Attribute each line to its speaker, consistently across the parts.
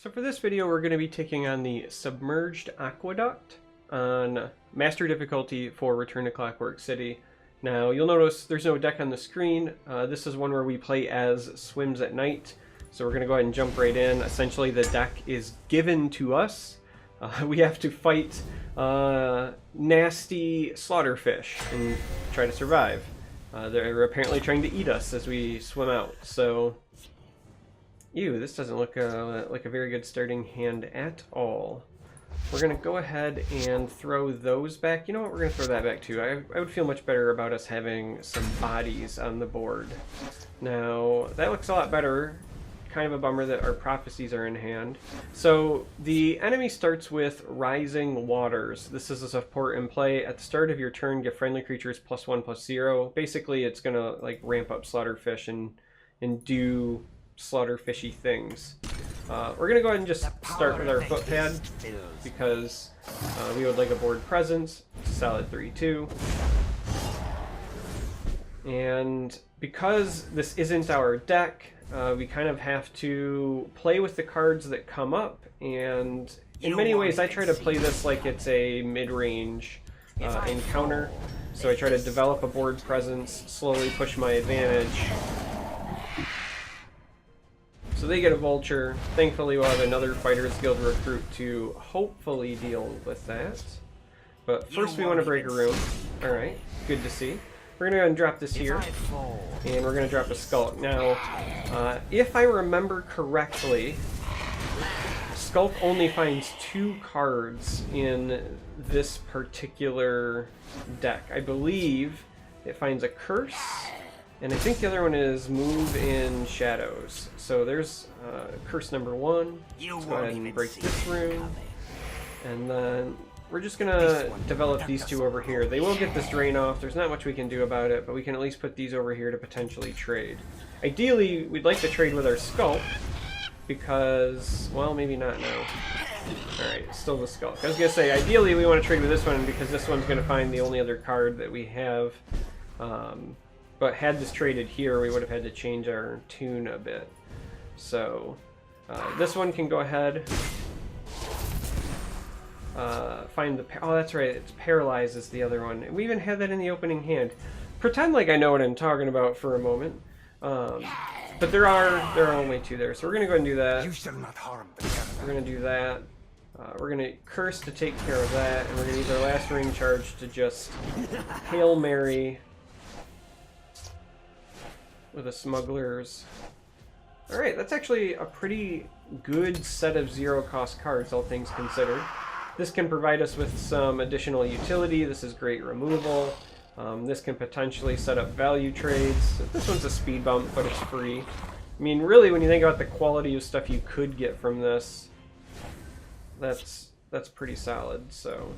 Speaker 1: So for this video, we're going to be taking on the Submerged Aqueduct on Master difficulty for Return to Clockwork City. Now, you'll notice there's no deck on the screen. This is one where we play as Swims at Night. So we're going to go ahead and jump right in. Essentially, the deck is given to us. We have to fight nasty Slaughterfish and try to survive. They're apparently trying to eat us as we swim out, so... Ew, this doesn't look like a very good starting hand at all. We're going to go ahead and throw those back. You know what, we're going to throw that back too. I would feel much better about us having some bodies on the board. Now, that looks a lot better. Kind of a bummer that our prophecies are in hand. So, the enemy starts with Rising Waters. This is a support in play. At the start of your turn, give friendly creatures +1/+0. Basically, it's going to like ramp up Slaughterfish and do Slaughterfishy things. We're gonna go ahead and just start with our footpad because we would like a board presence. It's a solid 3/2. And because this isn't our deck, we kind of have to play with the cards that come up, and in many ways I try to play this like it's a mid-range encounter. So I try to develop a board presence, slowly push my advantage. So they get a vulture. Thankfully, we'll have another Fighters Guild recruit to hopefully deal with that. But first we want to break a room. Alright, good to see. We're going to go ahead and drop this here. And we're going to drop a Skulk. Now, if I remember correctly, Skulk only finds 2 cards in this particular deck. I believe it finds a Curse. And I think the other one is Move in Shadows. So there's curse number 1. Let's go ahead and break this room. And then we're just going to develop these 2 over here. They will get this drain off. There's not much we can do about it, but we can at least put these over here to potentially trade. Ideally, we'd like to trade with our Skulk, because, well, maybe not now. Alright, still the Skulk. I was going to say, ideally we want to trade with this one, because this one's going to find the only other card that we have. But had this traded here, we would have had to change our tune a bit. So, this one can go ahead. Find the... Oh, that's right. It's Paralyzed is the other one. And we even had that in the opening hand. Pretend like I know what I'm talking about for a moment. But there are only 2 there. So we're going to go ahead and do that. We're going to do that. We're going to Curse to take care of that. And we're going to use our last ring charge to just Hail Mary with a Smuggler's. Alright, that's actually a pretty good set of 0-cost cards, all things considered. This can provide us with some additional utility. This is great removal. This can potentially set up value trades. This one's a speed bump, but it's free. I mean, really, when you think about the quality of stuff you could get from this, that's pretty solid, so...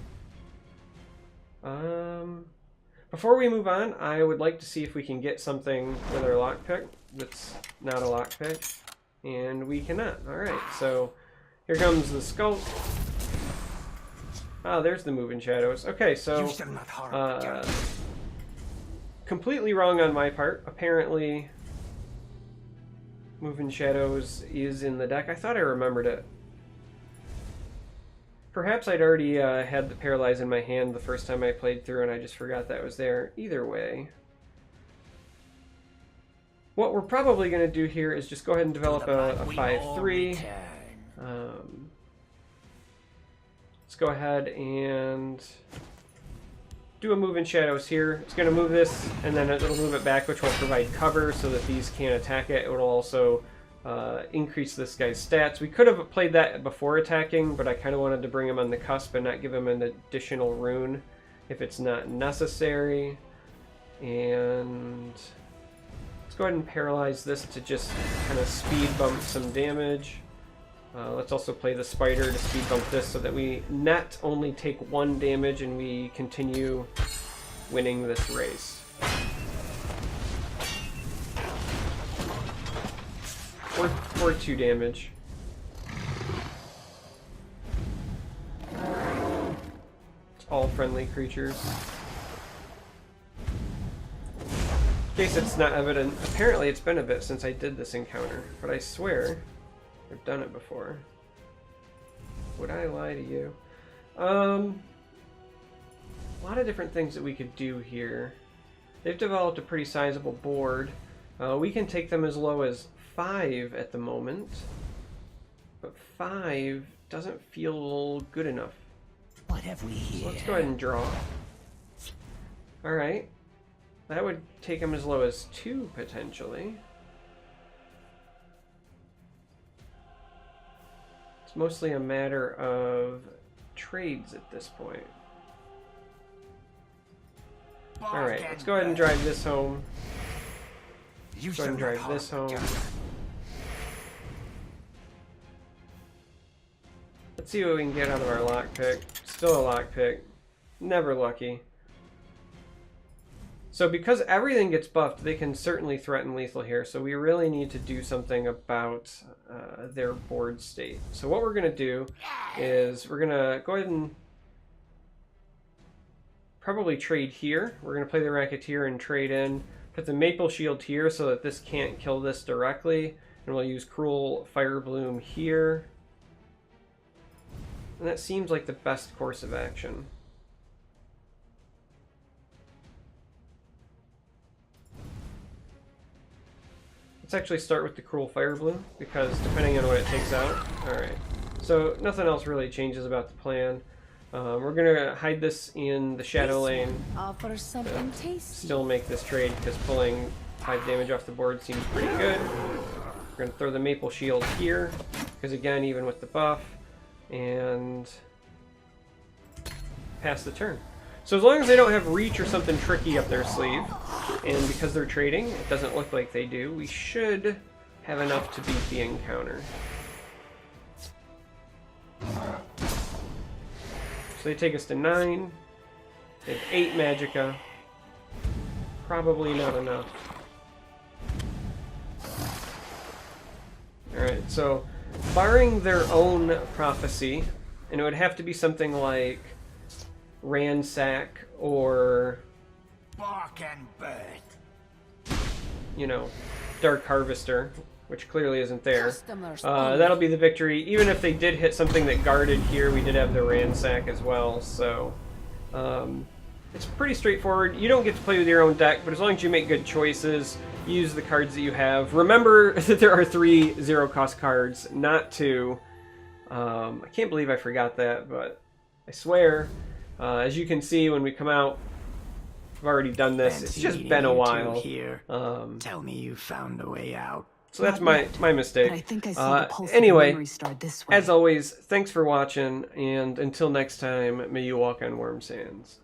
Speaker 1: Before we move on, I would like to see if we can get something with our lockpick that's not a lockpick, and we cannot. Alright, so here comes the Skulk. Ah, there's the Move in Shadows. Okay, so completely wrong on my part. Apparently, Move in Shadows is in the deck. I thought I remembered it. Perhaps I'd already had the Paralyze in my hand the first time I played through and I just forgot that was there. Either way. What we're probably going to do here is just go ahead and develop a 5/3. Let's go ahead and do a Move in Shadows here. It's going to move this and then it'll move it back, which will provide cover so that these can't attack it. It will also increase this guy's stats. We could have played that before attacking, but I kind of wanted to bring him on the cusp and not give him an additional rune if it's not necessary. And let's go ahead and paralyze this to just kind of speed bump some damage. Let's also play the Spider to speed bump this so that we net only take 1 damage and we continue winning this race. Or 2 damage. All friendly creatures. In case it's not evident, apparently it's been a bit since I did this encounter, but I swear I've done it before. Would I lie to you? A lot of different things that we could do here. They've developed a pretty sizable board. We can take them as low as 5 at the moment, but 5 doesn't feel good enough.
Speaker 2: What have we here?
Speaker 1: So let's go ahead and draw. Alright. That would take them as low as 2, potentially. It's mostly a matter of trades at this point. Alright, let's go ahead and drive this home. Let's go ahead and drive this home. Let's see what we can get out of our lockpick. Still a lockpick. Never lucky. So because everything gets buffed, they can certainly threaten lethal here. So we really need to do something about their board state. So what we're going to do is we're going to go ahead and probably trade here. We're going to play the Racketeer and trade in. Put the Maple Shield here so that this can't kill this directly. And we'll use Cruel Fire Bloom here. And that seems like the best course of action. Let's actually start with the Cruel Fire Bloom, because depending on what it takes out. Alright, so nothing else really changes about the plan. We're going to hide this in the Shadow Lane. Still make this trade, because pulling 5 damage off the board seems pretty good. We're going to throw the Maple Shield here, because again, even with the buff, and pass the turn. So as long as they don't have reach or something tricky up their sleeve, and because they're trading, it doesn't look like they do, we should have enough to beat the encounter. So they take us to 9. They have 8 Magicka. Probably not enough. Alright, so barring their own prophecy, and it would have to be something like Ransack or,
Speaker 2: Bark and bird.
Speaker 1: you know, Dark Harvester, which clearly isn't there. That'll be the victory. Even if they did hit something that guarded here, we did have the Ransack as well, so it's pretty straightforward. You don't get to play with your own deck, but as long as you make good choices, use the cards that you have. Remember that there are 3 zero-cost cards, not 2. I can't believe I forgot that, but I swear, as you can see when we come out, I've already done this. It's just been a while.
Speaker 2: Here. Tell me you found a way out.
Speaker 1: So that's my mistake.
Speaker 3: But I think I see the pulse
Speaker 1: anyway,
Speaker 3: of the restart this way.
Speaker 1: as always, thanks for watching, and until next time, may you walk on warm sands.